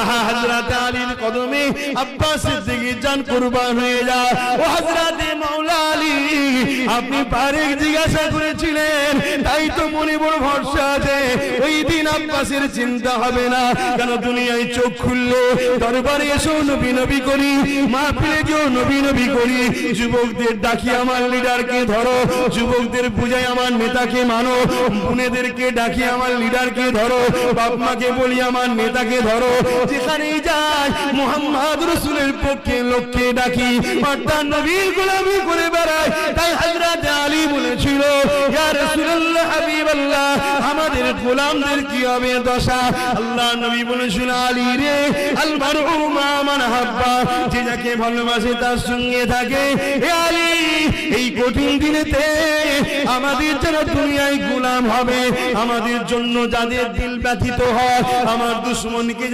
হযরত আলীর কদমে আব্বাস সিদ্দিকীর জান কুরবান হয়ে যায়। ও হযরত মাওলা আলী, আপনি বারেক জিজ্ঞাসা করেছিলেন, তাই তো মনে বড় ভরসা আছে ওই দিন আব্বাসের চিন্তা হবে না। কেন দুনিয়ায় চোখ খুললে দরবারে এসো নবী নবী করি, মাহফিলে যেও নবী নবী করি। যুবকদের ডাকি আমার লিডারকে ধরো, যুবকদের বুঝাই আমার নেতাকে মানো, বোনেদেরকে ডাকি আমার লিডারকে ধরো, বাপ মাকে বলি আমার নেতাকে ধরো। যেখানেই যাই মুহাম্মদ রাসূলের পক্ষে লোককে ডাকি, অর্থাৎ নবীর গোলামি করে বেড়াই। তাই হযরত আলী বলেছিল, ইয়া রাসূলুল্লাহ হাবিবাল্লাহ, আমাদের গোলামদের কি হবে দশা? আল্লাহ নবী বলেছিল, আলী রে, আল মারউ মা মান হাব্বা, যে যাকে ভালোবাসে তার সঙ্গে থাকে। হে আলী, এই কঠিন দিনেতে আমাদের যারা দুনিয়ায় গোলাম হবে, আমাদের জন্য যাদের দিল ব্যথিত হয়, আমার দুশমনকে